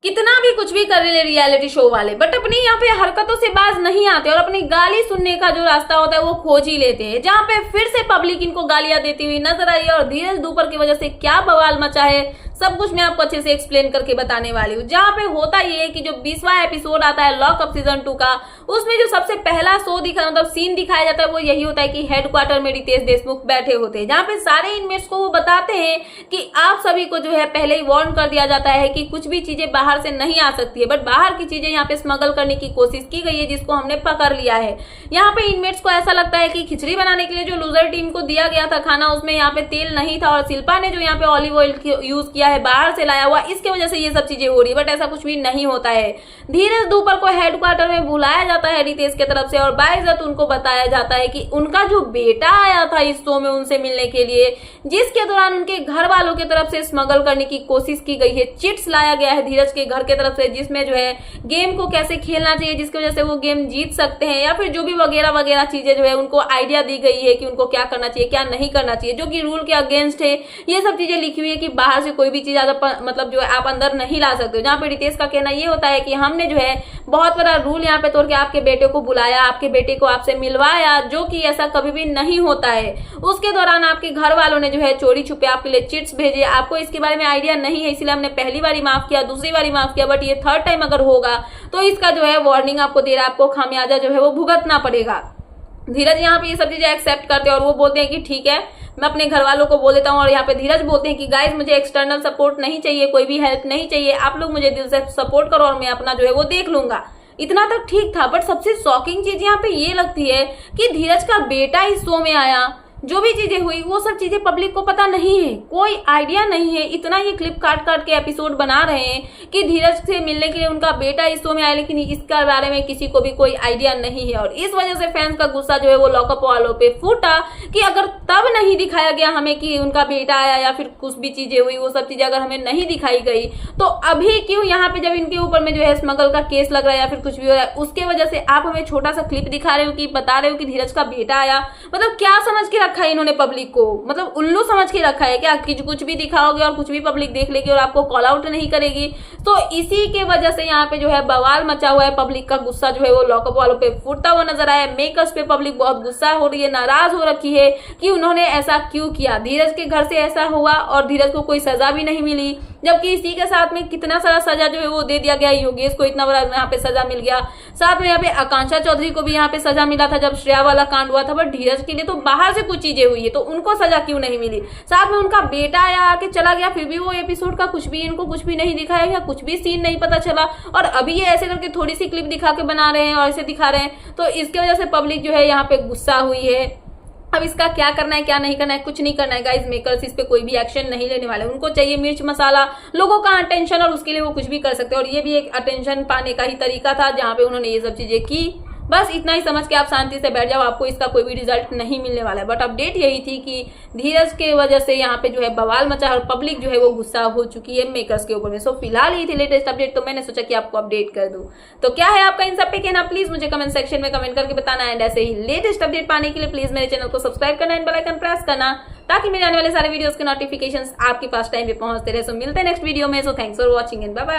कितना भी कुछ भी कर ले रियलिटी शो वाले, बट अपनी यहाँ पे हरकतों से बाज नहीं आते और अपनी गाली सुनने का जो रास्ता होता है वो खोज ही लेते हैं। जहाँ पे फिर से पब्लिक इनको गालियां देती हुई नजर आई है और धीरज दूपर की वजह से क्या बवाल मचा है सब कुछ मैं आपको अच्छे से एक्सप्लेन करके बताने वाली हूँ। जहाँ पे होता ये है कि जो 20वां एपिसोड आता है लॉकअप सीजन 2 का, उसमें जो सबसे पहला शो मतलब सीन दिखाया जाता है वो यही होता है कि हेडक्वार्टर में रितेश देशमुख बैठे होते हैं, जहाँ पे सारे इनमेट्स को वो बताते हैं कि आप सभी को जो है पहले ही वार्न कर दिया जाता है कि कुछ भी चीजें बाहर से नहीं आ सकती है, बट बाहर की चीजें यहाँ पे स्मगल करने की कोशिश की गई है जिसको हमने पकड़ लिया है। यहाँ पे इनमेट्स को ऐसा लगता है कि खिचड़ी बनाने के लिए जो लूजर टीम को दिया गया था खाना उसमें यहाँ पे तेल नहीं था और शिल्पा ने जो यहाँ पे ऑलिव ऑयल यूज किया है बाहर से लाया हुआ, इसके वजह से ये सब चीजें हो रही है, बट ऐसा कुछ भी नहीं होता है। धीरज दूपर को हेडक्वार्टर में बुलाया जाता है रितेश की तरफ से और बाइज्जत उनको बताया जाता है कि उनका जो बेटा आया था इस शो में उनसे मिलने के लिए, जिसके दौरान उनके घर वालों की तरफ से स्मगल करने की कोशिश की गई है, चिट्स लाया गया है धीरज के घर की तरफ से जिसमें जो है गेम को कैसे खेलना चाहिए जिसकी वजह से वो गेम जीत सकते हैं, या फिर जो भी वगैरह वगैरह चीजें जो है उनको आइडिया दी गई है कि उनको क्या करना चाहिए क्या नहीं करना चाहिए, जो कि रूल के अगेंस्ट है। ये सब चीजें लिखी हुई है कि बाहर से कोई भी चीज मतलब जो है आप अंदर नहीं ला सकते हो। जहाँ पे रितेश का कहना ये होता है कि हमने जो है बहुत बड़ा रूल यहाँ पे तोड़ के आपके बेटे को बुलाया, आपके बेटे को आपसे मिलवाया, जो कि ऐसा कभी भी नहीं होता है। उसके दौरान आपके घर वालों ने जो है चोरी छुपे आपके लिए चिट्स भेजे, आपको इसके बारे में आइडिया नहीं है इसलिए हमने पहली बारी माफ किया, दूसरी बारी माफ किया, बट ये थर्ड टाइम अगर होगा तो इसका जो है वार्निंग आपको दे रहा है, आपको खामियाजा जो है वो भुगतना पड़ेगा। धीरज यहाँ पे ये सब चीजें एक्सेप्ट करते हैं और वो बोलते हैं कि ठीक है मैं अपने घर वालों को बोल देता हूँ। और यहाँ पे धीरज बोलते हैं कि गाइस मुझे एक्सटर्नल सपोर्ट नहीं चाहिए, कोई भी हेल्प नहीं चाहिए, आप लोग मुझे दिल से सपोर्ट करो और मैं अपना जो है वो देख लूंगा। इतना तक ठीक था, बट सबसे शॉकिंग चीज यहाँ पे ये लगती है कि धीरज का बेटा इस शो में आया, जो भी चीजें हुई वो सब चीजें पब्लिक को पता नहीं है, कोई आइडिया नहीं है। इतना ये क्लिप काट काट के एपिसोड बना रहे हैं कि धीरज से मिलने के लिए उनका बेटा इस शो में आया, लेकिन इसके बारे में किसी को भी कोई आइडिया नहीं है। और इस वजह से फैंस का गुस्सा जो है वो लॉकअप वालों पे फूटा कि अगर तब नहीं दिखाया गया हमें कि उनका बेटा आया या फिर कुछ भी चीजें हुई वो सब चीजें अगर हमें नहीं दिखाई गई तो अभी क्यों यहाँ पे जब इनके ऊपर में जो है स्मगल का केस लग रहा है या फिर कुछ भी हो रहा है उसके वजह से आप हमें छोटा सा क्लिप दिखा रहे हो कि बता रहे हो कि धीरज का बेटा आया। मतलब क्या समझ के रखा है इन्होंने पब्लिक को, मतलब उल्लू समझ के रखा है क्या कि कुछ भी दिखाओगे और कुछ भी पब्लिक देख लेगी और आपको कॉल आउट नहीं करेगी। तो इसी के वजह से यहाँ पे जो है बवाल मचा हुआ है, पब्लिक का गुस्सा जो है वो लॉकअप वालों पे फूटता हुआ नजर आया। मेकर्स पे पब्लिक बहुत गुस्सा हो रही है, नाराज हो रखी है कि उन्होंने ऐसा क्यों किया, धीरज के घर से ऐसा हुआ और धीरज को कोई सजा भी नहीं मिली, जबकि इसी के साथ में कितना सारा सजा जो है वो दे दिया गया। योगेश को इतना बड़ा यहाँ पे सजा मिल गया, साथ में यहाँ पे आकांक्षा चौधरी को भी यहाँ पे सजा मिला था जब श्रेया वाला कांड हुआ था, बट धीरज के लिए तो बाहर से कुछ चीजें हुई है तो उनको सजा क्यों नहीं मिली। साथ में उनका बेटा आया आके चला गया, फिर भी वो एपिसोड का कुछ भी इनको कुछ भी नहीं दिखाया गया, कुछ भी सीन नहीं पता चला। और अभी ये ऐसे करके थोड़ी सी क्लिप दिखा के बना रहे हैं और ऐसे दिखा रहे हैं, तो इसकी वजह से पब्लिक जो है यहाँ पे गुस्सा हुई है। अब इसका क्या करना है क्या नहीं करना है, कुछ नहीं करना है गाइस। मेकर्स इस पे कोई भी एक्शन नहीं लेने वाले, उनको चाहिए मिर्च मसाला, लोगों का अटेंशन, और उसके लिए वो कुछ भी कर सकते हैं। और ये भी एक अटेंशन पाने का ही तरीका था जहां पे उन्होंने ये सब चीजें की। बस इतना ही समझ के आप शांति से बैठ जाओ, आपको इसका कोई भी रिजल्ट नहीं मिलने वाला है। बट अपडेट यही थी कि धीरज के वजह से यहाँ पे जो है बवाल मचा और पब्लिक जो है वो गुस्सा हो चुकी है मेकर्स के ऊपर में। सो फिलहाल ये थी लेटेस्ट अपडेट, तो मैंने सोचा कि आपको अपडेट कर दूं। तो क्या है आपका इन सब पे कहना, प्लीज मुझे कमेंट सेक्शन में कमेंट करके बताना है। ऐसे ही लेटेस्ट अपडेट पाने के लिए प्लीज मेरे चैनल को सब्सक्राइब करना एंड बेल आइकन प्रेस करना ताकि मेरे आने वाले सारे वीडियोस के नोटिफिकेशंस आपके पास टाइम पे पहुंचते रहे। सो मिलते हैं नेक्स्ट वीडियो में। So thanks for watching and bye bye.